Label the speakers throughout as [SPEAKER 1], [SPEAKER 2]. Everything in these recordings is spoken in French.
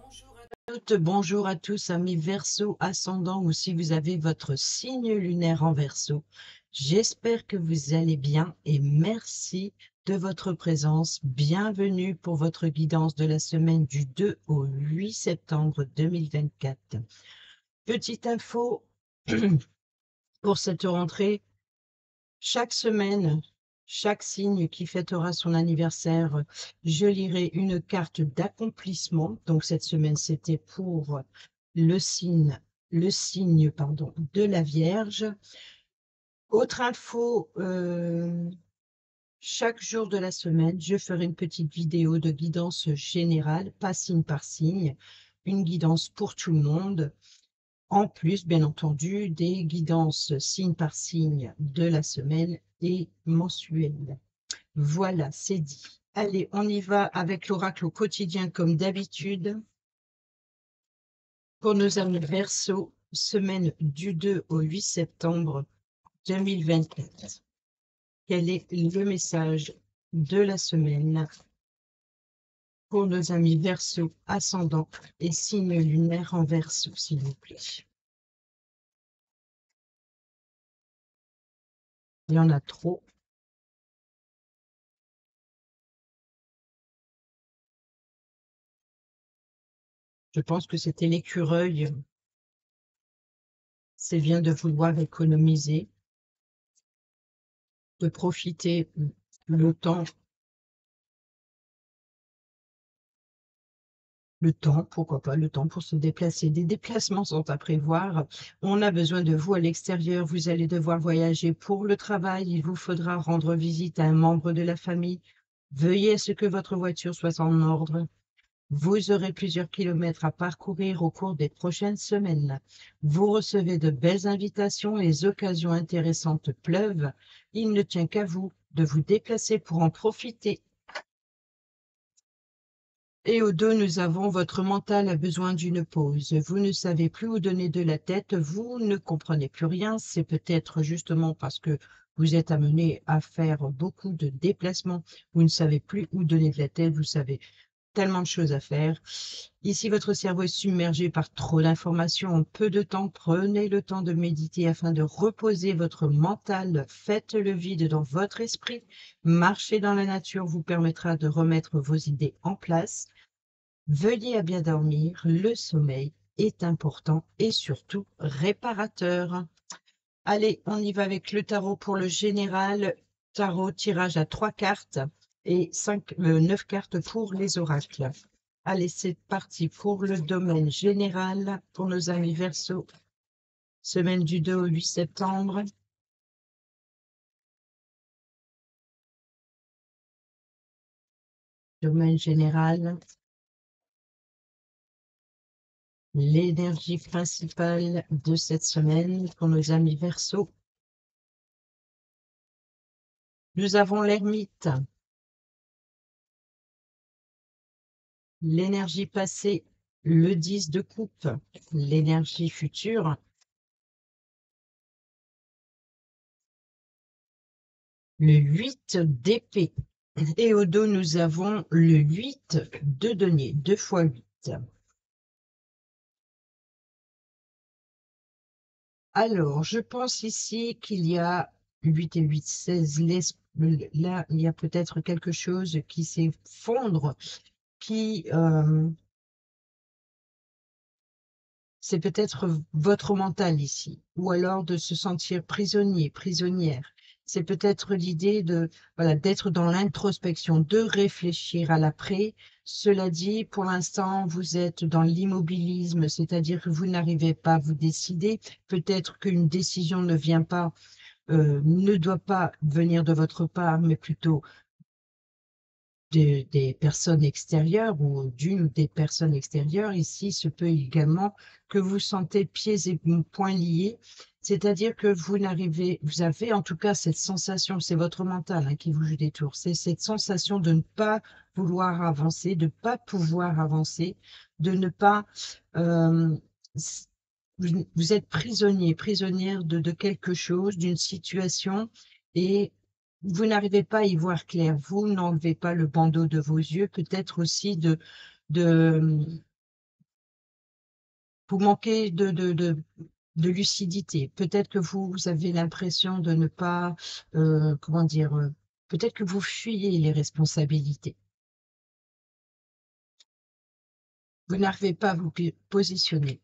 [SPEAKER 1] Bonjour à toutes, bonjour à tous, amis Verseau ascendant ou si vous avez votre signe lunaire en Verseau. J'espère que vous allez bien et merci de votre présence. Bienvenue pour votre guidance de la semaine du 2 au 8 septembre 2024. Petite info pour cette rentrée. Chaque semaine, chaque signe qui fêtera son anniversaire, je lirai une carte d'accomplissement. Donc cette semaine, c'était pour le signe pardon, de la Vierge. Autre info, chaque jour de la semaine, je ferai une petite vidéo de guidance générale, pas signe par signe, une guidance pour tout le monde. En plus, bien entendu, des guidances signe par signe de la semaine et mensuelles. Voilà, c'est dit. Allez, on y va avec l'oracle au quotidien comme d'habitude. Pour nos amis Verseau, semaine du 2 au 8 septembre 2024. Quel est le message de la semaine pour nos amis Verseau, ascendant et signe lunaire en Verseau, s'il vous plaît? Il y en a trop. Je pense que c'était l'écureuil. C'est bien de vouloir économiser, de profiter le temps, pourquoi pas, le temps pour se déplacer. Des déplacements sont à prévoir. On a besoin de vous à l'extérieur. Vous allez devoir voyager pour le travail. Il vous faudra rendre visite à un membre de la famille. Veuillez à ce que votre voiture soit en ordre. Vous aurez plusieurs kilomètres à parcourir au cours des prochaines semaines. Vous recevez de belles invitations et les occasions intéressantes pleuvent. Il ne tient qu'à vous de vous déplacer pour en profiter. Et au dos, nous avons votre mental a besoin d'une pause. Vous ne savez plus où donner de la tête, vous ne comprenez plus rien. C'est peut-être justement parce que vous êtes amené à faire beaucoup de déplacements. Vous ne savez plus où donner de la tête, vous savez tellement de choses à faire. Ici, votre cerveau est submergé par trop d'informations en peu de temps. Prenez le temps de méditer afin de reposer votre mental. Faites le vide dans votre esprit. Marcher dans la nature vous permettra de remettre vos idées en place. Veillez à bien dormir. Le sommeil est important et surtout réparateur. Allez, on y va avec le tarot pour le général. Tarot, tirage à 3 cartes et 9 cartes pour les oracles. Allez, c'est parti pour le domaine général pour nos amis Verseau. Semaine du 2 au 8 septembre. Domaine général. L'énergie principale de cette semaine pour nos amis Verseau. Nous avons l'ermite. L'énergie passée, le 10 de coupe. L'énergie future, le 8 d'épée. Et au dos, nous avons le 8 de denier, 2 x 8. Alors, je pense ici qu'il y a 8 et 8, 16. Là, il y a peut-être quelque chose qui s'effondre, qui... c'est peut-être votre mental ici, ou alors de se sentir prisonnier, prisonnière. C'est peut-être l'idée de, voilà, d'être dans l'introspection, de réfléchir à l'après. Cela dit, pour l'instant, vous êtes dans l'immobilisme, c'est-à-dire que vous n'arrivez pas à vous décider. Peut-être qu'une décision ne doit pas venir de votre part, mais plutôt des personnes extérieures ou d'une ou des personnes extérieures. Ici, se peut également que vous sentez pieds et poings liés, c'est-à-dire que vous avez en tout cas cette sensation, c'est votre mental qui vous joue des tours, c'est cette sensation de ne pas vouloir avancer, de ne pas pouvoir avancer, de ne pas... euh, vous êtes prisonnier, prisonnière de quelque chose, d'une situation, et vous n'arrivez pas à y voir clair. Vous n'enlevez pas le bandeau de vos yeux, peut-être aussi de vous manquez de lucidité. Peut-être que vous avez l'impression de ne pas, comment dire, peut-être que vous fuyez les responsabilités. Vous n'arrivez pas à vous positionner.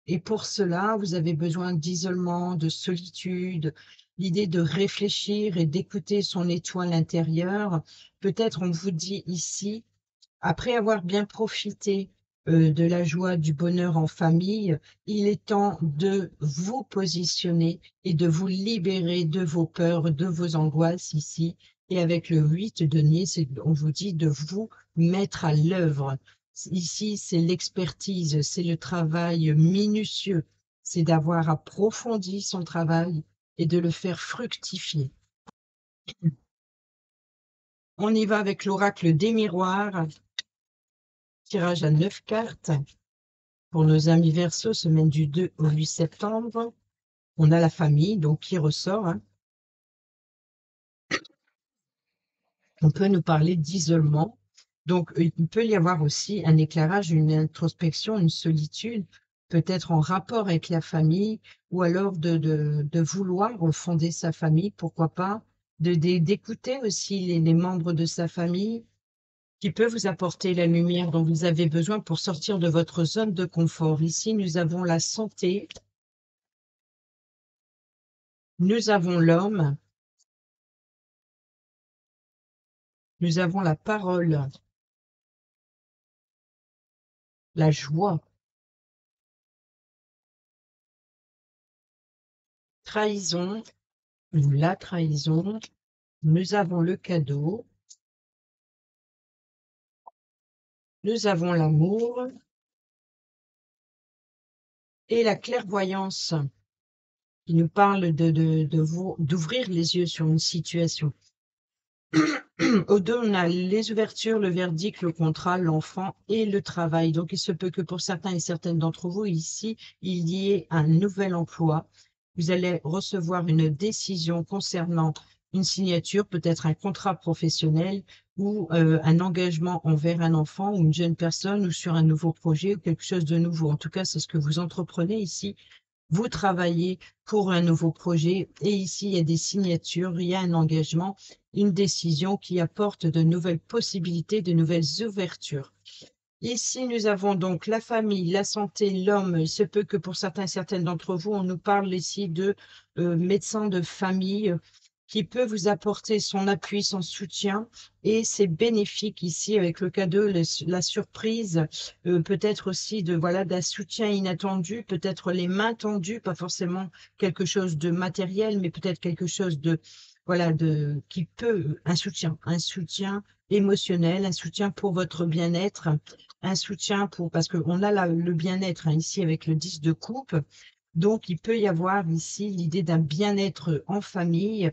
[SPEAKER 1] Et pour cela, vous avez besoin d'isolement, de solitude, l'idée de réfléchir et d'écouter son étoile intérieure. Peut-être on vous dit ici, après avoir bien profité de la joie, du bonheur en famille, il est temps de vous positionner et de vous libérer de vos peurs, de vos angoisses ici. Et avec le 8 de denier, on vous dit de vous mettre à l'œuvre. Ici, c'est l'expertise, c'est le travail minutieux, c'est d'avoir approfondi son travail et de le faire fructifier. On y va avec l'oracle des miroirs, tirage à 9 cartes. Pour nos amis Verseau, semaine du 2 au 8 septembre, on a la famille donc qui ressort. Hein. On peut nous parler d'isolement. Donc, il peut y avoir aussi un éclairage, une introspection, une solitude, peut-être en rapport avec la famille, ou alors de vouloir fonder sa famille, pourquoi pas, d'écouter aussi les membres de sa famille, qui peut vous apporter la lumière dont vous avez besoin pour sortir de votre zone de confort. Ici, nous avons la santé, nous avons l'homme, nous avons la parole, la joie, trahison, ou la trahison, nous avons le cadeau, nous avons l'amour et la clairvoyance qui nous parle d'ouvrir les yeux sur une situation. Au deux, on a les ouvertures, le verdict, le contrat, l'enfant et le travail. Donc, il se peut que pour certains et certaines d'entre vous, ici, il y ait un nouvel emploi. Vous allez recevoir une décision concernant une signature, peut-être un contrat professionnel ou un engagement envers un enfant ou une jeune personne ou sur un nouveau projet ou quelque chose de nouveau. En tout cas, c'est ce que vous entreprenez ici. Vous travaillez pour un nouveau projet et ici, il y a des signatures, il y a un engagement, une décision qui apporte de nouvelles possibilités, de nouvelles ouvertures. Ici, nous avons donc la famille, la santé, l'homme. Il se peut que pour certains et certaines d'entre vous, on nous parle ici de médecin de famille qui peut vous apporter son appui, son soutien. Et c'est bénéfique ici avec le cadeau, la surprise, peut-être aussi d'un soutien inattendu, peut-être les mains tendues, pas forcément quelque chose de matériel, mais peut-être quelque chose qui peut, un soutien émotionnel, un soutien pour votre bien-être, un soutien parce qu'on a le bien-être ici avec le 10 de coupe. Donc, il peut y avoir ici l'idée d'un bien-être en famille,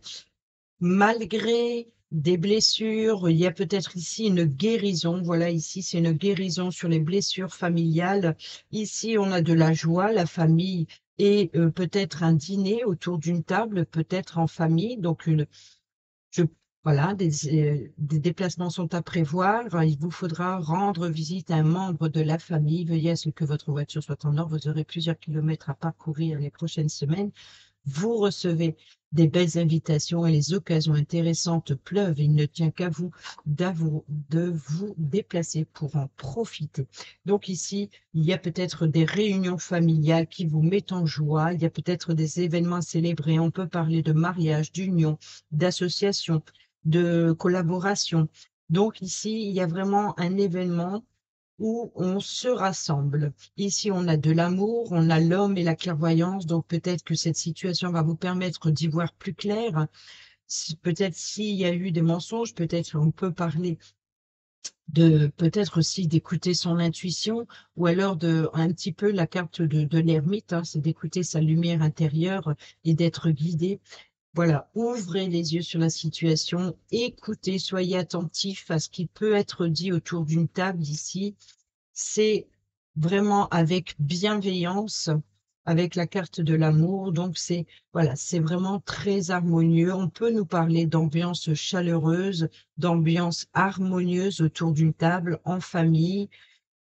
[SPEAKER 1] malgré des blessures. Il y a peut-être ici une guérison. Voilà, ici, c'est une guérison sur les blessures familiales. Ici, on a de la joie, la famille et peut-être un dîner autour d'une table, peut-être en famille. Donc, je, voilà, des déplacements sont à prévoir. Il vous faudra rendre visite à un membre de la famille. Veuillez à ce que votre voiture soit en ordre. Vous aurez plusieurs kilomètres à parcourir les prochaines semaines. Vous recevez des belles invitations et les occasions intéressantes pleuvent. Il ne tient qu'à vous de vous déplacer pour en profiter. Donc ici, il y a peut-être des réunions familiales qui vous mettent en joie. Il y a peut-être des événements célébrés. On peut parler de mariage, d'union, d'association, de collaboration. Donc ici, il y a vraiment un événement où on se rassemble. Ici, on a de l'amour, on a l'homme et la clairvoyance, donc peut-être que cette situation va vous permettre d'y voir plus clair. Peut-être s'il y a eu des mensonges, peut-être on peut parler peut-être aussi d'écouter son intuition, ou alors un petit peu la carte de l'ermite, hein, c'est d'écouter sa lumière intérieure et d'être guidé. Voilà, ouvrez les yeux sur la situation, écoutez, soyez attentifs à ce qui peut être dit autour d'une table ici. C'est vraiment avec bienveillance, avec la carte de l'amour. Donc, c'est vraiment très harmonieux. On peut nous parler d'ambiance chaleureuse, d'ambiance harmonieuse autour d'une table, en famille.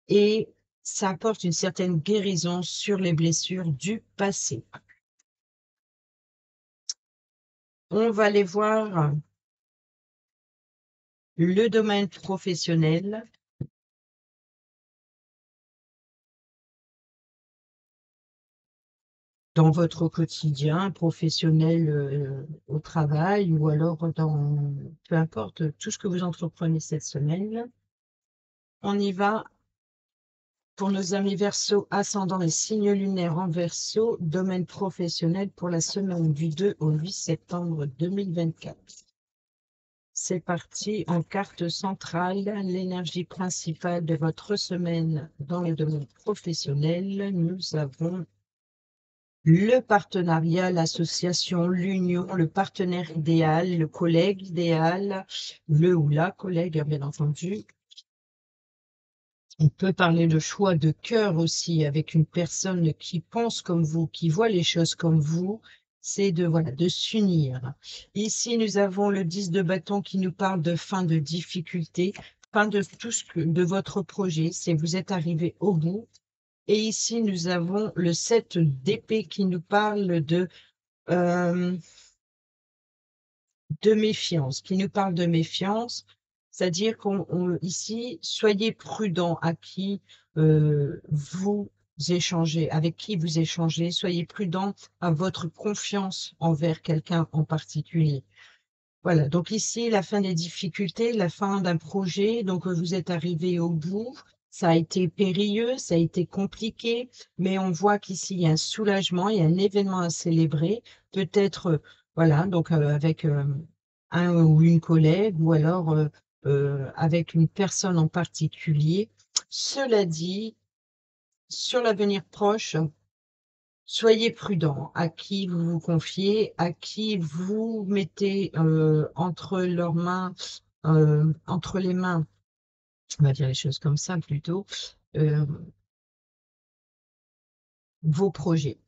[SPEAKER 1] Et Ça apporte une certaine guérison sur les blessures du passé. On va aller voir le domaine professionnel. Dans votre quotidien professionnel, au travail ou alors dans peu importe, tout ce que vous entreprenez cette semaine. On y va pour nos amis Verseau, ascendant et signe lunaire en Verseau, domaine professionnel pour la semaine du 2 au 8 septembre 2024. C'est parti en carte centrale, l'énergie principale de votre semaine dans le domaine professionnel. Nous avons le partenariat, l'association, l'union, le partenaire idéal, le collègue idéal, le ou la collègue, bien entendu. On peut parler de choix de cœur aussi avec une personne qui pense comme vous, qui voit les choses comme vous. C'est de, voilà, de s'unir. Ici, nous avons le 10 de bâton qui nous parle de fin de difficulté, fin de tout ce que, de votre projet. C'est vous êtes arrivé au bout. Et ici, nous avons le 7 d'épée qui nous parle euh, de méfiance, qui nous parle de méfiance, c'est-à-dire ici, soyez prudent à qui vous échangez, avec qui vous échangez, soyez prudent à votre confiance envers quelqu'un en particulier. Voilà, donc ici, la fin des difficultés, la fin d'un projet, donc vous êtes arrivé au bout, ça a été périlleux, ça a été compliqué, mais on voit qu'ici, il y a un soulagement, il y a un événement à célébrer, peut-être, voilà, donc avec un ou une collègue ou alors avec une personne en particulier. Cela dit, sur l'avenir proche, soyez prudent à qui vous vous confiez, à qui vous mettez entre leurs mains, entre les mains, on va dire les choses comme ça plutôt, euh, vos projets.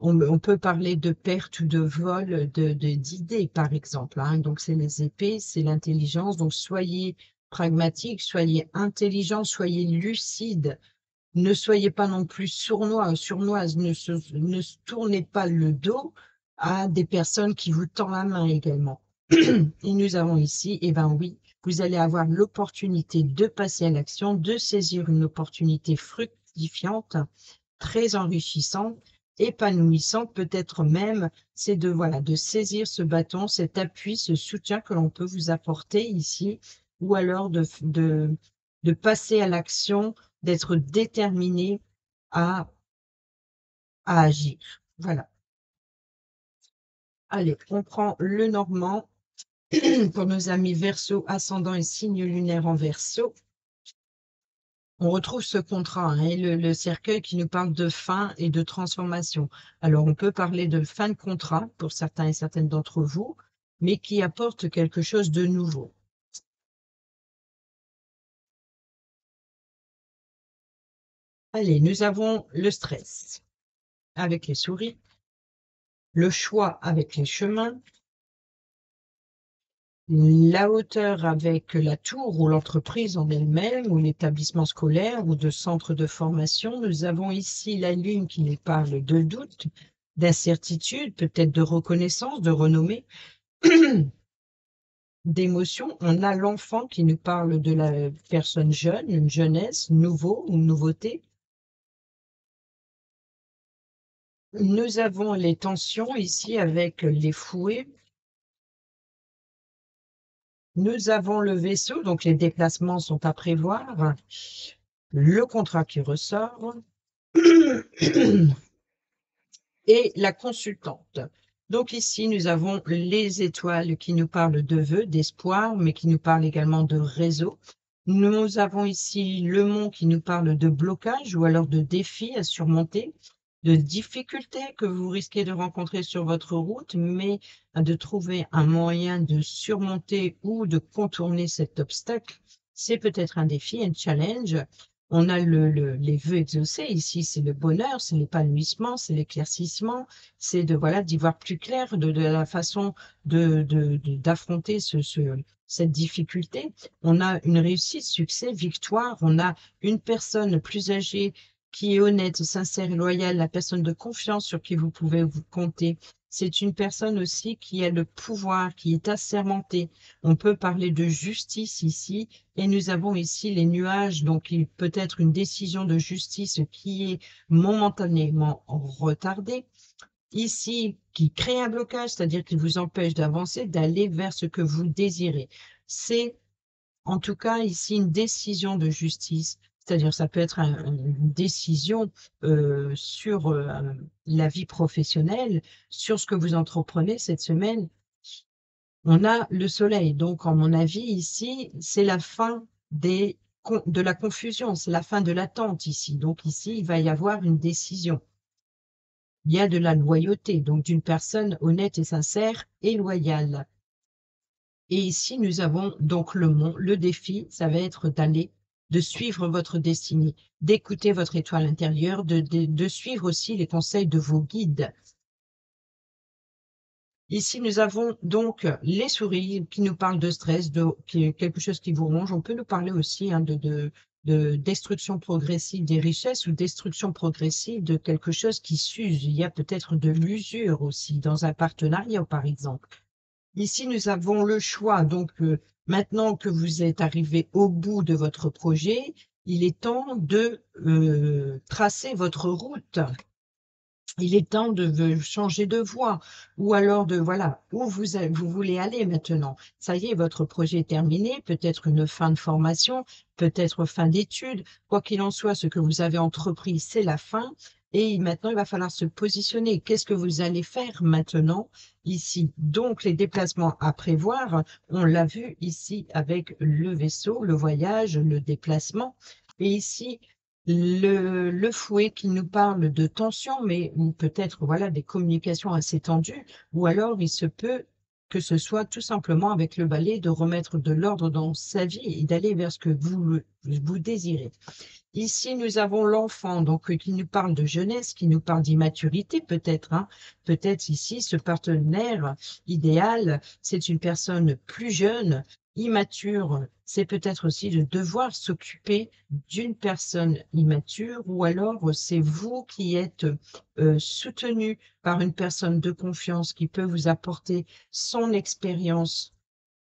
[SPEAKER 1] On peut parler de perte ou de vol d'idées, par exemple, hein. Donc, c'est les épées, c'est l'intelligence. Donc, soyez pragmatique, soyez intelligent, soyez lucide. Ne soyez pas non plus sournois, surnoise. Ne tournez pas le dos à des personnes qui vous tendent la main également. Et nous avons ici, eh bien oui, vous allez avoir l'opportunité de passer à l'action, de saisir une opportunité fructifiante, très enrichissante, épanouissante, peut-être même, c'est de, voilà, de saisir ce bâton, cet appui, ce soutien que l'on peut vous apporter ici, ou alors de passer à l'action, d'être déterminé à, à agir. Voilà. Allez, on prend le normand pour nos amis Verseau, ascendant et signe lunaire en Verseau. On retrouve ce contrat, hein, et le cercueil qui nous parle de fin et de transformation. Alors, on peut parler de fin de contrat pour certains et certaines d'entre vous, mais qui apporte quelque chose de nouveau. Allez, nous avons le stress avec les souris, le choix avec les chemins, la hauteur avec la tour ou l'entreprise en elle-même, ou l'établissement scolaire ou de centre de formation. Nous avons ici la lune qui nous parle de doute, d'incertitude, peut-être de reconnaissance, de renommée, d'émotion. On a l'enfant qui nous parle de la personne jeune, une jeunesse, nouveau ou nouveauté. Nous avons les tensions ici avec les fouets. Nous avons le vaisseau, donc les déplacements sont à prévoir. Le contrat qui ressort et la consultante. Donc ici, nous avons les étoiles qui nous parlent de vœux, d'espoir, mais qui nous parlent également de réseau. Nous avons ici le mont qui nous parle de blocage ou alors de défis à surmonter, de difficultés que vous risquez de rencontrer sur votre route, mais de trouver un moyen de surmonter ou de contourner cet obstacle. C'est peut-être un défi, un challenge. On a les vœux exaucés ici, c'est le bonheur, c'est l'épanouissement, c'est l'éclaircissement, c'est de voilà d'y voir plus clair, de la façon d'affronter cette difficulté. On a une réussite, succès, victoire. On a une personne plus âgée qui est honnête, sincère et loyale, la personne de confiance sur qui vous pouvez vous compter. C'est une personne aussi qui a le pouvoir, qui est assermentée. On peut parler de justice ici. Et nous avons ici les nuages, donc il peut être une décision de justice qui est momentanément retardée. Ici, qui crée un blocage, c'est-à-dire qu'il vous empêche d'avancer, d'aller vers ce que vous désirez. C'est en tout cas ici une décision de justice, c'est-à-dire ça peut être une décision sur la vie professionnelle, sur ce que vous entreprenez cette semaine. On a le soleil, donc à mon avis ici, c'est la fin de la confusion, c'est la fin de l'attente ici. Donc ici, il va y avoir une décision. Il y a de la loyauté, donc d'une personne honnête et sincère et loyale. Et ici, nous avons donc le défi, ça va être de suivre votre destinée, d'écouter votre étoile intérieure, de suivre aussi les conseils de vos guides. Ici, nous avons donc les souris qui nous parlent de stress, quelque chose qui vous ronge. On peut nous parler aussi de destruction progressive des richesses ou destruction progressive de quelque chose qui s'use. Il y a peut-être de l'usure aussi dans un partenariat, par exemple. Ici, nous avons le choix. Donc, maintenant que vous êtes arrivé au bout de votre projet, il est temps de tracer votre route. Il est temps de changer de voie ou alors de voilà où vous voulez aller maintenant. Ça y est, votre projet est terminé, peut-être une fin de formation, peut-être fin d'études. Quoi qu'il en soit, ce que vous avez entrepris, c'est la fin. Et maintenant, il va falloir se positionner. Qu'est-ce que vous allez faire maintenant ici? Donc, les déplacements à prévoir, on l'a vu ici avec le vaisseau, le voyage, le déplacement. Et ici, le fouet qui nous parle de tension, mais peut-être voilà des communications assez tendues, ou alors il se peut que ce soit tout simplement avec le balai de remettre de l'ordre dans sa vie et d'aller vers ce que vous désirez. Ici, nous avons l'enfant, donc qui nous parle de jeunesse, qui nous parle d'immaturité peut-être. Hein. Peut-être ici, ce partenaire idéal, c'est une personne plus jeune, immature. C'est peut-être aussi de devoir s'occuper d'une personne immature ou alors c'est vous qui êtes soutenu par une personne de confiance qui peut vous apporter son expérience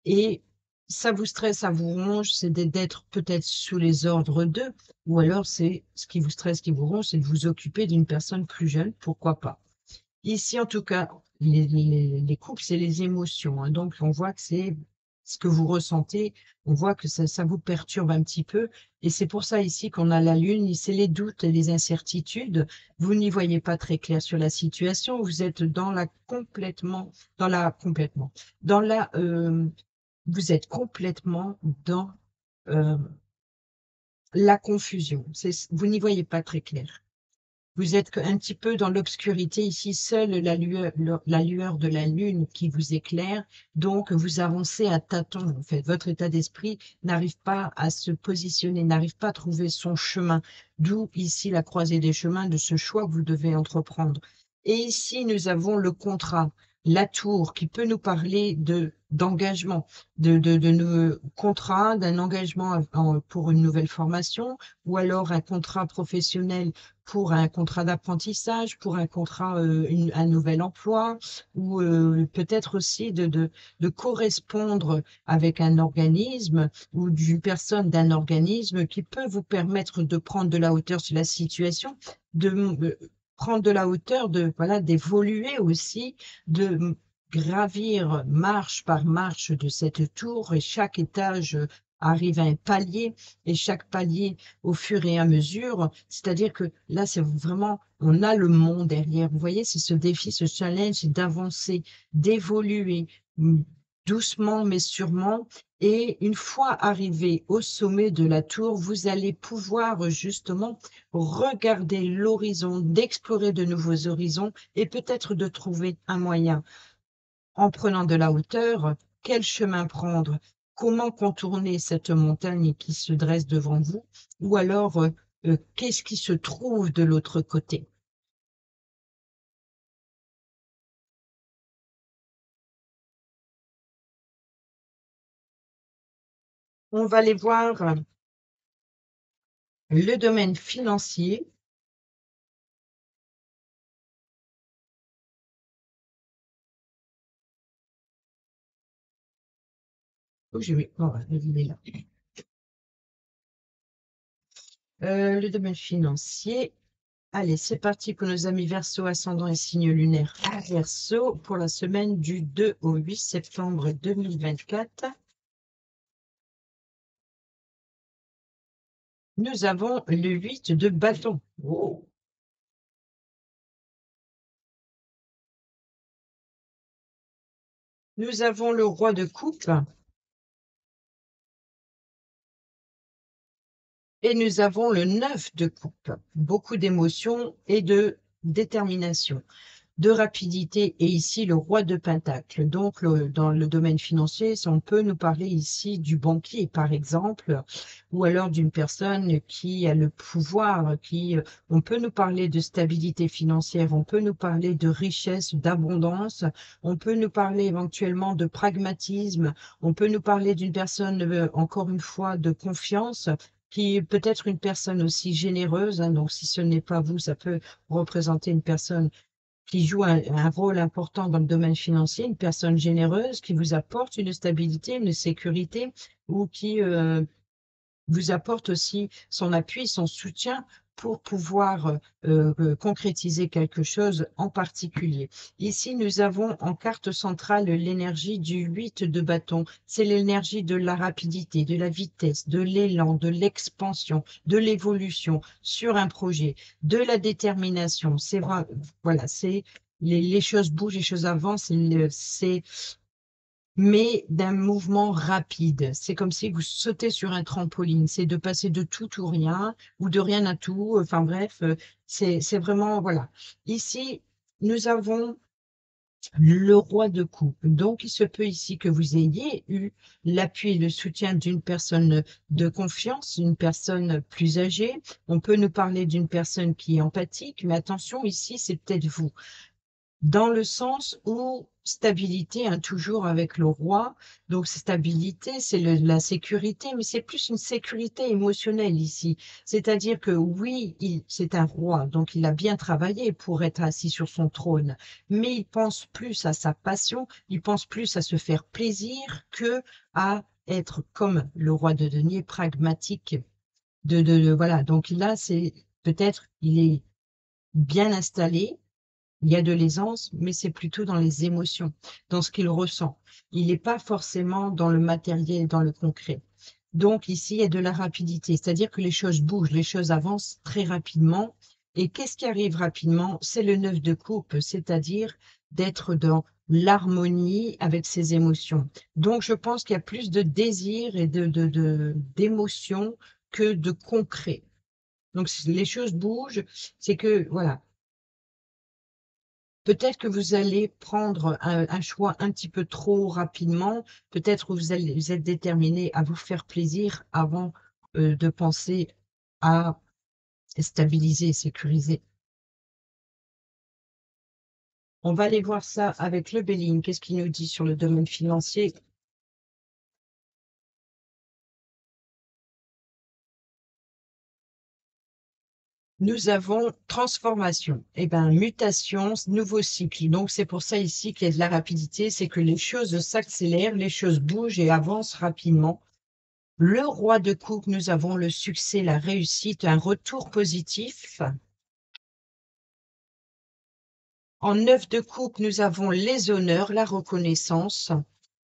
[SPEAKER 1] et ça vous stresse, ça vous ronge, c'est d'être peut-être sous les ordres d'eux, ou alors c'est ce qui vous stresse, qui vous ronge, c'est de vous occuper d'une personne plus jeune, pourquoi pas. Ici, en tout cas, les couples, c'est les émotions, hein, donc on voit que c'est ce que vous ressentez, on voit que ça vous perturbe un petit peu, et c'est pour ça ici qu'on a la lune, c'est les doutes et les incertitudes, vous n'y voyez pas très clair sur la situation, vous êtes dans la vous êtes complètement dans la confusion. Vous n'y voyez pas très clair. Vous êtes un petit peu dans l'obscurité ici, seule la lueur de la lune qui vous éclaire, donc vous avancez à tâtons en fait. Votre état d'esprit n'arrive pas à se positionner, n'arrive pas à trouver son chemin, d'où ici la croisée des chemins de ce choix que vous devez entreprendre. Et ici, nous avons le contrat, la tour qui peut nous parler d'engagement, de nos contrats, d'un engagement pour une nouvelle formation, ou alors un contrat professionnel pour un contrat d'apprentissage, pour un contrat, un nouvel emploi, ou peut-être aussi de correspondre avec un organisme ou d'une personne d'un organisme qui peut vous permettre de prendre de la hauteur sur la situation, de prendre de la hauteur, voilà, d'évoluer aussi, de gravir marche par marche de cette tour et chaque étage arrive à un palier et chaque palier au fur et à mesure, c'est-à-dire que là, c'est vraiment, on a le monde derrière. Vous voyez, c'est ce défi, ce challenge, c'est d'avancer, d'évoluer doucement mais sûrement. Et une fois arrivé au sommet de la tour, vous allez pouvoir justement regarder l'horizon, d'explorer de nouveaux horizons et peut-être de trouver un moyen en prenant de la hauteur, quel chemin prendre, comment contourner cette montagne qui se dresse devant vous, ou alors qu'est-ce qui se trouve de l'autre côté. On va aller voir le domaine financier. Oh, j'ai mis, oh, il est là. Le domaine financier. Allez, c'est parti pour nos amis Verseau, ascendant et signe lunaire à Verseau pour la semaine du 2 au 8 septembre 2024. Nous avons le 8 de bâton. Oh. Nous avons le roi de coupe et nous avons le 9 de coupe. Beaucoup d'émotions et de détermination, de rapidité, et ici le roi de pentacle. Donc dans le domaine financier, on peut nous parler ici du banquier par exemple, ou alors d'une personne qui a le pouvoir, on peut nous parler de stabilité financière, on peut nous parler de richesse, d'abondance, on peut nous parler éventuellement de pragmatisme, on peut nous parler d'une personne, encore une fois, de confiance, qui peut être une personne aussi généreuse, hein. Donc si ce n'est pas vous, ça peut représenter une personne qui joue un rôle important dans le domaine financier, une personne généreuse qui vous apporte une stabilité, une sécurité, ou qui vous apporte aussi son appui, son soutien pour pouvoir concrétiser quelque chose en particulier. Ici, nous avons en carte centrale l'énergie du 8 de bâton. C'est l'énergie de la rapidité, de la vitesse, de l'élan, de l'expansion, de l'évolution sur un projet, de la détermination. C'est vrai, voilà, c'est les choses bougent, les choses avancent, c'est mais d'un mouvement rapide. C'est comme si vous sautez sur un trampoline. C'est de passer de tout ou rien, ou de rien à tout. Enfin bref, c'est vraiment, voilà. Ici, nous avons le roi de coupe. Donc, il se peut ici que vous ayez eu l'appui et le soutien d'une personne de confiance, une personne plus âgée. On peut nous parler d'une personne qui est empathique, mais attention, ici, c'est peut-être vous dans le sens où stabilité, hein, toujours avec le roi. Donc, stabilité, c'est la sécurité, mais c'est plus une sécurité émotionnelle ici. C'est-à-dire que oui, c'est un roi, donc il a bien travaillé pour être assis sur son trône, mais il pense plus à sa passion, il pense plus à se faire plaisir que à être comme le roi de denier, pragmatique. Voilà. Donc là, c'est peut-être, il est bien installé, il y a de l'aisance, mais c'est plutôt dans les émotions, dans ce qu'il ressent. Il n'est pas forcément dans le matériel, dans le concret. Donc ici, il y a de la rapidité, c'est-à-dire que les choses bougent, les choses avancent très rapidement. Et qu'est-ce qui arrive rapidement? C'est le 9 de coupe, c'est-à-dire d'être dans l'harmonie avec ses émotions. Donc je pense qu'il y a plus de désir et d'émotions que de concret. Donc les choses bougent, c'est que, voilà, peut-être que vous allez prendre un choix un petit peu trop rapidement. Peut-être que vous êtes déterminé à vous faire plaisir avant de penser à stabiliser, sécuriser. On va aller voir ça avec le Béline. Qu'est-ce qu'il nous dit sur le domaine financier? Nous avons transformation, eh ben, mutation, nouveau cycle. Donc, c'est pour ça ici qu'il y a de la rapidité, c'est que les choses s'accélèrent, les choses bougent et avancent rapidement. Le roi de coupe, nous avons le succès, la réussite, un retour positif. En 9 de coupe, nous avons les honneurs, la reconnaissance.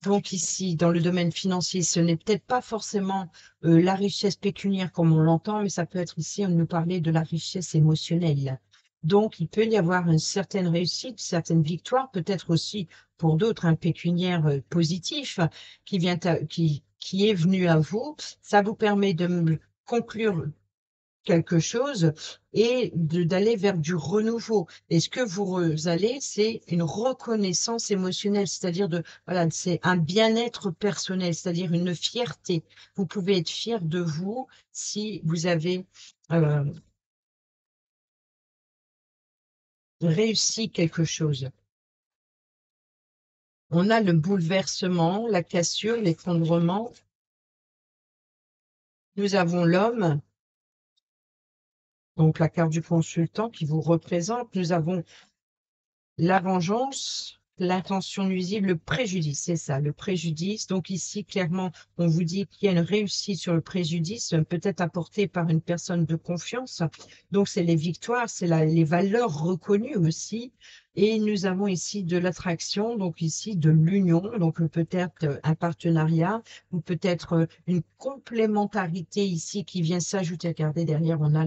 [SPEAKER 1] Donc ici, dans le domaine financier, ce n'est peut-être pas forcément la richesse pécuniaire comme on l'entend, mais ça peut être ici, on nous parlait de la richesse émotionnelle. Donc, il peut y avoir une certaine réussite, certaine victoire, peut-être aussi pour d'autres un pécuniaire positif qui est venu à vous. Ça vous permet de conclure quelque chose et d'aller vers du renouveau. Et ce que vous allez, c'est une reconnaissance émotionnelle, c'est-à-dire voilà, c'est un bien-être personnel, c'est-à-dire une fierté. Vous pouvez être fier de vous si vous avez euh, réussi quelque chose. On a le bouleversement, la cassure, l'effondrement. Nous avons l'homme, donc la carte du consultant qui vous représente. Nous avons la vengeance, l'intention nuisible, le préjudice, c'est ça, le préjudice. Donc ici, clairement, on vous dit qu'il y a une réussite sur le préjudice, peut-être apporté par une personne de confiance. Donc c'est les victoires, c'est les valeurs reconnues aussi. Et nous avons ici de l'attraction, donc ici de l'union, donc peut-être un partenariat ou peut-être une complémentarité ici qui vient s'ajouter. Regardez, derrière, on a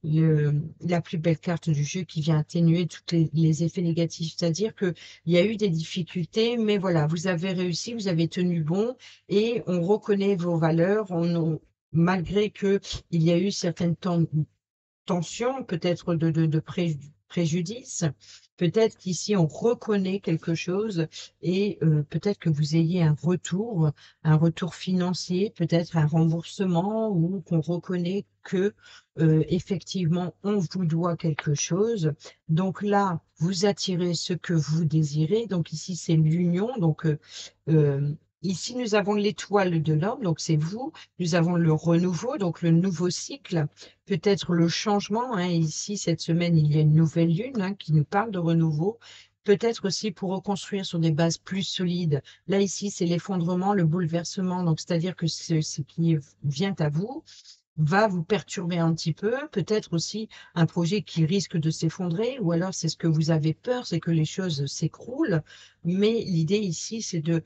[SPEAKER 1] la plus belle carte du jeu qui vient atténuer tous les effets négatifs. C'est-à-dire qu'il y a eu des difficultés, mais voilà, vous avez réussi, vous avez tenu bon et on reconnaît vos valeurs, malgré qu'il y a eu certaines tension, peut-être de préjudice. Peut-être qu'ici, on reconnaît quelque chose et peut-être que vous ayez un retour financier, peut-être un remboursement ou qu'on reconnaît que effectivement, on vous doit quelque chose. Donc là, vous attirez ce que vous désirez. Donc ici, c'est l'union. Donc euh, ici, nous avons l'étoile de l'homme, donc c'est vous. Nous avons le renouveau, donc le nouveau cycle, peut-être le changement. Ici, cette semaine, il y a une nouvelle lune qui nous parle de renouveau. Peut-être aussi pour reconstruire sur des bases plus solides. Là, ici, c'est l'effondrement, le bouleversement. Donc, c'est-à-dire que ce qui vient à vous va vous perturber un petit peu, peut-être aussi un projet qui risque de s'effondrer, ou alors c'est ce que vous avez peur, c'est que les choses s'écroulent. Mais l'idée ici, c'est de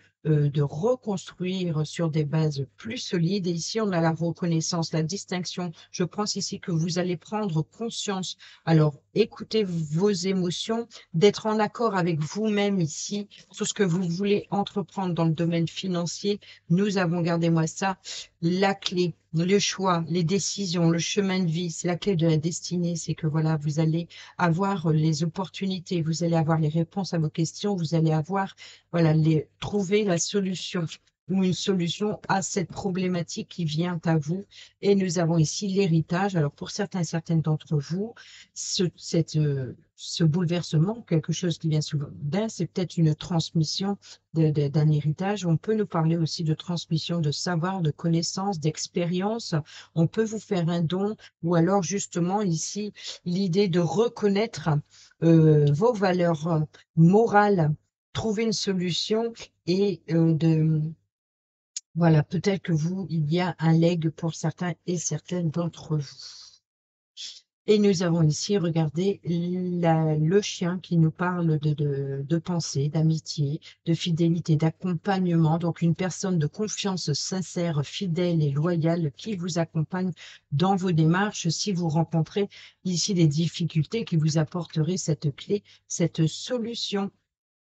[SPEAKER 1] reconstruire sur des bases plus solides. Et ici, on a la reconnaissance, la distinction. Je pense ici que vous allez prendre conscience. Alors, écoutez vos émotions, d'être en accord avec vous-même ici sur ce que vous voulez entreprendre dans le domaine financier. Nous avons, gardez-moi ça, la clé, le choix, les décisions, le chemin de vie, c'est la clé de la destinée. C'est que voilà, vous allez avoir les opportunités, vous allez avoir les réponses à vos questions, vous allez avoir, voilà, trouver la solution ou une solution à cette problématique qui vient à vous. Et nous avons ici l'héritage. Alors pour certains et certaines d'entre vous, ce bouleversement, quelque chose qui vient soudain, c'est peut-être une transmission d'un héritage. On peut nous parler aussi de transmission de savoir, de connaissances, d'expérience. On peut vous faire un don ou alors justement ici, l'idée de reconnaître vos valeurs morales, trouver une solution et voilà, peut-être que il y a un legs pour certains et certaines d'entre vous. Et nous avons ici, regardez, le chien qui nous parle de pensée, d'amitié, de fidélité, d'accompagnement. Donc, une personne de confiance sincère, fidèle et loyale qui vous accompagne dans vos démarches si vous rencontrez ici des difficultés qui vous apporteraient cette clé, cette solution.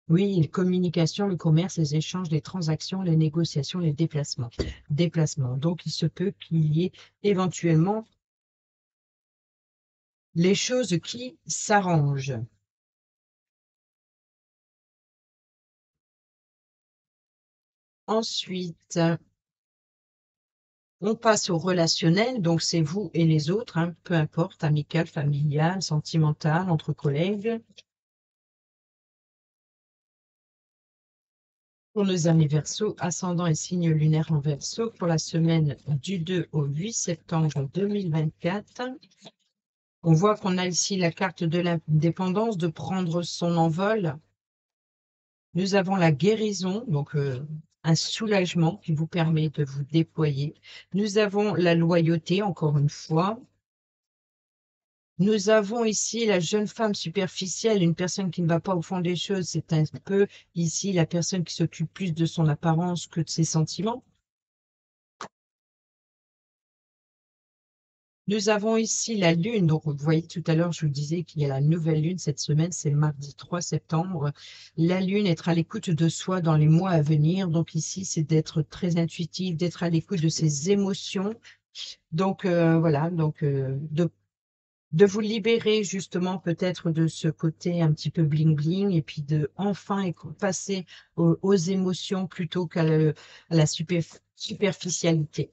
[SPEAKER 1] Oui, les communications, le commerce, les échanges, les transactions, les négociations, les déplacements. Déplacements. Donc, il se peut qu'il y ait éventuellement les choses qui s'arrangent. Ensuite, on passe au relationnel, donc c'est vous et les autres, peu importe, amical, familial, sentimental, entre collègues. Pour nos amis Verseau, ascendant et signe lunaire en Verseau, pour la semaine du 2 au 8 septembre 2024. On voit qu'on a ici la carte de l'indépendance, de prendre son envol. Nous avons la guérison, donc un soulagement qui vous permet de vous déployer. Nous avons la loyauté, encore une fois. Nous avons ici la jeune femme superficielle, une personne qui ne va pas au fond des choses. C'est un peu ici la personne qui s'occupe plus de son apparence que de ses sentiments. Nous avons ici la lune. Donc, vous voyez, tout à l'heure, je vous disais qu'il y a la nouvelle lune cette semaine, c'est le mardi 3 septembre. La lune, être à l'écoute de soi dans les mois à venir. Donc, ici, c'est d'être très intuitif, d'être à l'écoute de ses émotions Donc voilà, donc de vous libérer justement peut-être de ce côté un petit peu bling bling et puis de enfin passer aux émotions plutôt à la superficialité.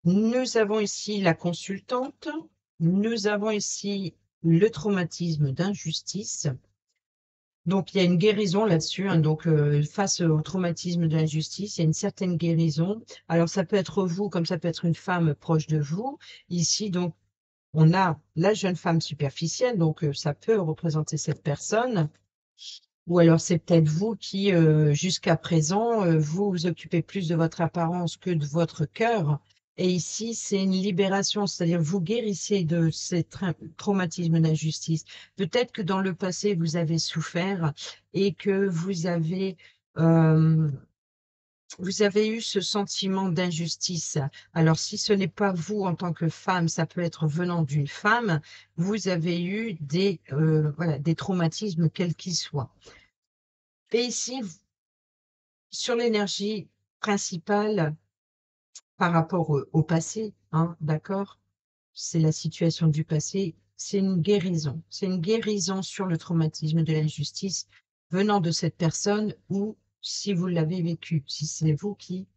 [SPEAKER 1] Nous avons ici la consultante, nous avons ici le traumatisme d'injustice. Donc, il y a une guérison là-dessus, hein, donc face au traumatisme de l'injustice, il y a une certaine guérison. Alors, ça peut être vous, comme ça peut être une femme proche de vous. Ici, donc, on a la jeune femme superficielle, donc ça peut représenter cette personne. Ou alors, c'est peut-être vous qui, jusqu'à présent, vous vous occupez plus de votre apparence que de votre cœur. Et ici, c'est une libération, c'est-à-dire vous guérissez de ces traumatismes d'injustice. Peut-être que dans le passé, vous avez souffert et que euh, vous avez eu ce sentiment d'injustice. Alors, si ce n'est pas vous en tant que femme, ça peut être venant d'une femme, vous avez eu voilà, des traumatismes, quels qu'ils soient. Et ici, sur l'énergie principale par rapport au passé, hein, d'accord? C'est la situation du passé, c'est une guérison. C'est une guérison sur le traumatisme de l'injustice venant de cette personne ou si vous l'avez vécu, si c'est vous qui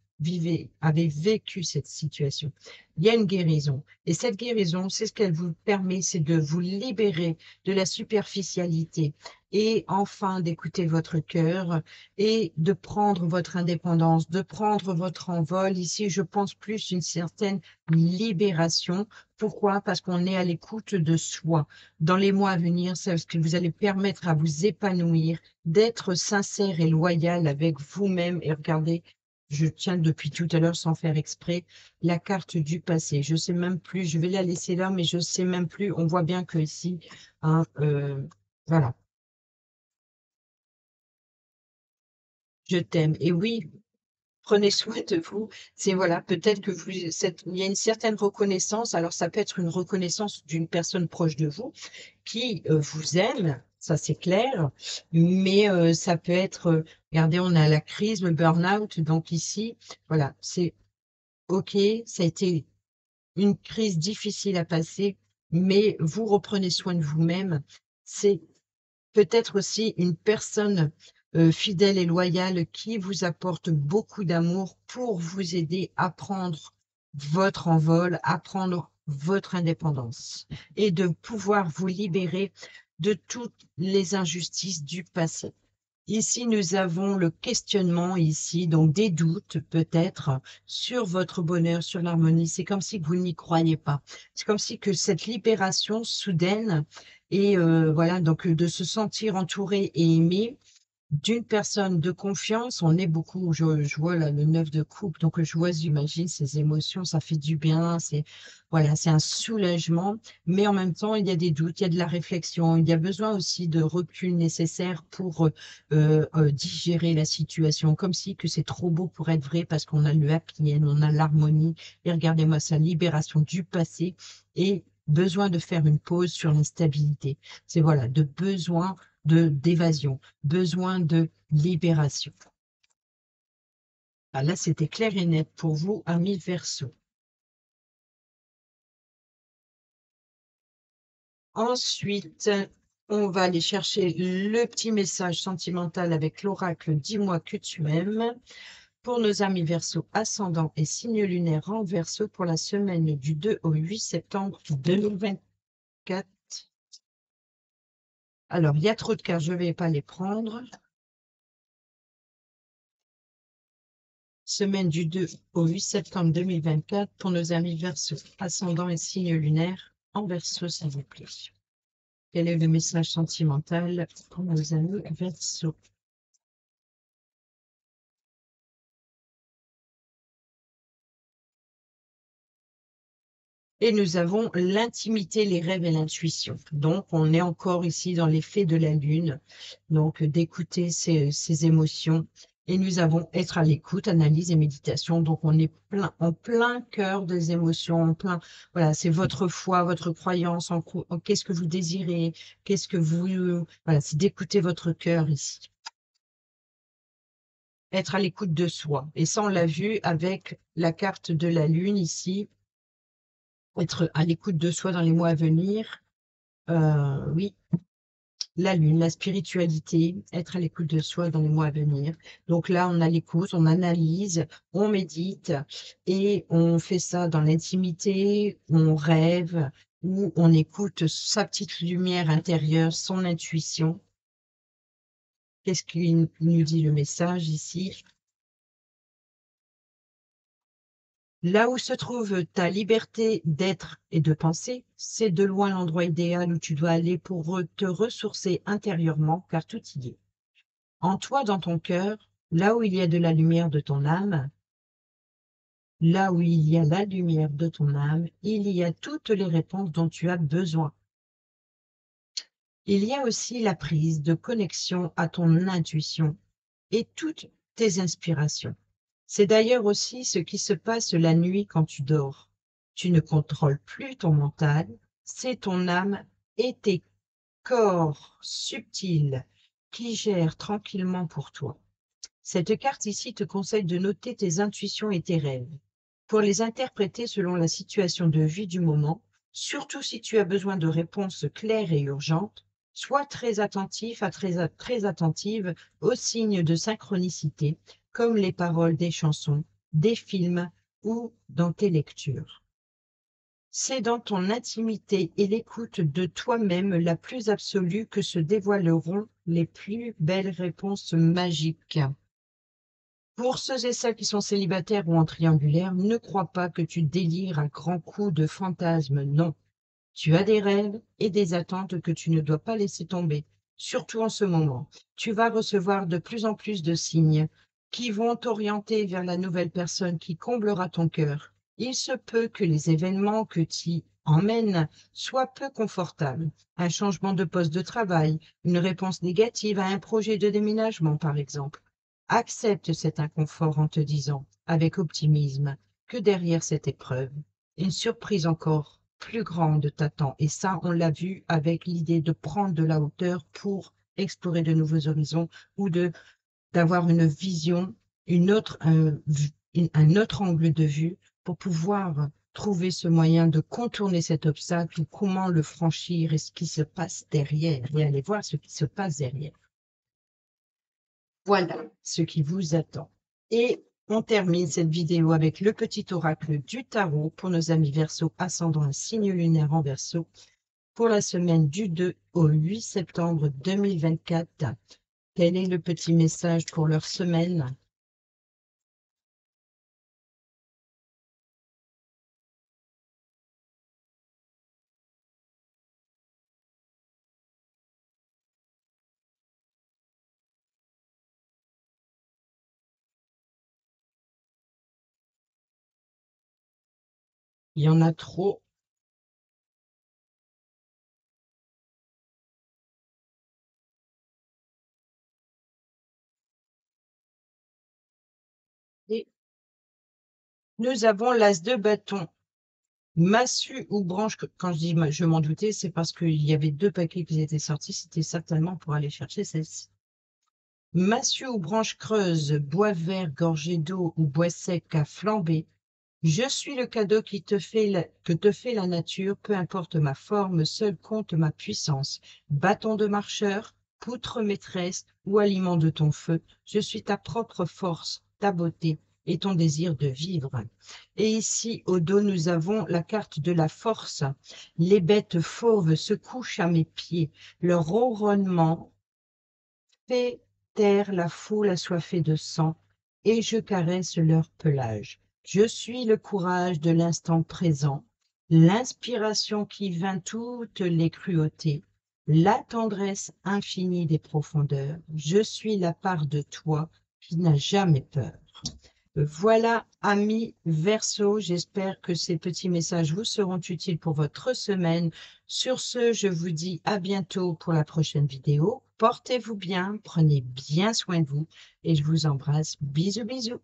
[SPEAKER 1] avez vécu cette situation. Il y a une guérison. Et cette guérison, c'est ce qu'elle vous permet, c'est de vous libérer de la superficialité et enfin d'écouter votre cœur et de prendre votre indépendance, de prendre votre envol. Ici, je pense plus une certaine libération. Pourquoi? Parce qu'on est à l'écoute de soi. Dans les mois à venir, c'est ce que vous allez permettre à vous épanouir, d'être sincère et loyal avec vous-même. Et regardez, je tiens depuis tout à l'heure sans faire exprès la carte du passé. Je sais même plus, je vais la laisser là, mais je sais même plus. On voit bien que ici, hein, voilà, je t'aime. Et oui, prenez soin de vous. C'est voilà, peut-être que il y a une certaine reconnaissance. Alors, ça peut être une reconnaissance d'une personne proche de vous qui vous aime, ça c'est clair. Mais ça peut être, regardez, on a la crise, le burn-out. Donc ici, voilà, c'est OK. Ça a été une crise difficile à passer, mais vous reprenez soin de vous-même. C'est peut-être aussi une personne fidèle et loyale qui vous apporte beaucoup d'amour pour vous aider à prendre votre envol, à prendre votre indépendance et de pouvoir vous libérer de toutes les injustices du passé. Ici, nous avons le questionnement ici, donc des doutes peut-être sur votre bonheur, sur l'harmonie. C'est comme si vous n'y croyez pas. C'est comme si que cette libération soudaine et voilà, donc de se sentir entouré et aimé d'une personne de confiance, on est beaucoup, je vois là le 9 de coupe, donc je vois, j'imagine ces émotions, ça fait du bien, c'est voilà, c'est un soulagement, mais en même temps, il y a des doutes, il y a de la réflexion, il y a besoin aussi de recul nécessaire pour digérer la situation, comme si que c'est trop beau pour être vrai, parce qu'on a le happy end, on a l'harmonie, et regardez-moi sa libération du passé, et besoin de faire une pause sur l'instabilité. C'est voilà, de besoin d'évasion, besoin de libération. Ah, là, c'était clair et net pour vous, amis Verseau. Ensuite, on va aller chercher le petit message sentimental avec l'oracle Dis-moi que tu m'aimes pour nos amis Verseau ascendant et signe lunaire en Verseau pour la semaine du 2 au 8 septembre 2024. Alors, il y a trop de cartes, je ne vais pas les prendre. Semaine du 2 au 8 septembre 2024 pour nos amis Verseau, ascendant et signe lunaire en Verseau, s'il vous plaît. Quel est le message sentimental pour nos amis Verseau? Et nous avons l'intimité, les rêves et l'intuition. Donc, on est encore ici dans l'effet de la lune, donc d'écouter ces émotions. Et nous avons être à l'écoute, analyse et méditation. Donc, on est en plein cœur des émotions, en plein, voilà, c'est votre foi, votre croyance, en qu'est-ce que vous désirez, qu'est-ce que vous, voilà, c'est d'écouter votre cœur ici. être à l'écoute de soi. Et ça, on l'a vu avec la carte de la Lune ici, être à l'écoute de soi dans les mois à venir. Oui, la Lune, la spiritualité, être à l'écoute de soi dans les mois à venir. Donc là, on a l'écoute, on analyse, on médite et on fait ça dans l'intimité, on rêve ou on écoute sa petite lumière intérieure, son intuition. Qu'est-ce qu'il nous dit le message ici? Là où se trouve ta liberté d'être et de penser, c'est de loin l'endroit idéal où tu dois aller pour te ressourcer intérieurement, car tout y est. En toi, dans ton cœur, là où il y a de la lumière de ton âme, là où il y a la lumière de ton âme, il y a toutes les réponses dont tu as besoin. Il y a aussi la prise de connexion à ton intuition et toutes tes inspirations. C'est d'ailleurs aussi ce qui se passe la nuit quand tu dors. Tu ne contrôles plus ton mental, c'est ton âme et tes corps subtils qui gèrent tranquillement pour toi. Cette carte ici te conseille de noter tes intuitions et tes rêves pour les interpréter selon la situation de vie du moment, surtout si tu as besoin de réponses claires et urgentes. Sois très attentif très attentive aux signes de synchronicité, comme les paroles des chansons, des films ou dans tes lectures. C'est dans ton intimité et l'écoute de toi-même la plus absolue que se dévoileront les plus belles réponses magiques. Pour ceux et celles qui sont célibataires ou en triangulaire, ne crois pas que tu délires à grands coups de fantasmes, non. Tu as des rêves et des attentes que tu ne dois pas laisser tomber, surtout en ce moment. Tu vas recevoir de plus en plus de signes qui vont t'orienter vers la nouvelle personne qui comblera ton cœur. Il se peut que les événements que tu emmènes soient peu confortables. Un changement de poste de travail, une réponse négative à un projet de déménagement, par exemple. Accepte cet inconfort en te disant, avec optimisme, que derrière cette épreuve, une surprise encore plus grande t'attend. Et ça, on l'a vu avec l'idée de prendre de la hauteur pour explorer de nouveaux horizons ou d'avoir une vision, un autre angle de vue pour pouvoir trouver ce moyen de contourner cet obstacle ou comment le franchir et ce qui se passe derrière et aller voir ce qui se passe derrière. Voilà ce qui vous attend. Et on termine cette vidéo avec le petit oracle du tarot pour nos amis Verseau, ascendant un signe lunaire en Verseau pour la semaine du 2 au 8 septembre 2024. Quel est le petit message pour leur semaine? Il y en a trop. Et nous avons l'as de bâton. Massue ou branche, quand je dis je m'en doutais, c'est parce qu'il y avait deux paquets qui étaient sortis, c'était certainement pour aller chercher celle-ci. Massue ou branche creuse, bois vert gorgé d'eau ou bois sec à flamber, je suis le cadeau que te fait la nature, peu importe ma forme, seul compte ma puissance. Bâton de marcheur, poutre maîtresse ou aliment de ton feu, je suis ta propre force, ta beauté et ton désir de vivre. Et ici, au dos, nous avons la carte de la force. Les bêtes fauves se couchent à mes pieds. Leur ronronnement fait taire la foule assoiffée de sang, et je caresse leur pelage. Je suis le courage de l'instant présent, l'inspiration qui vainc toutes les cruautés, la tendresse infinie des profondeurs. Je suis la part de toi qui n'a jamais peur. Voilà, amis Verseau, j'espère que ces petits messages vous seront utiles pour votre semaine. Sur ce, je vous dis à bientôt pour la prochaine vidéo. Portez-vous bien, prenez bien soin de vous et je vous embrasse. Bisous, bisous.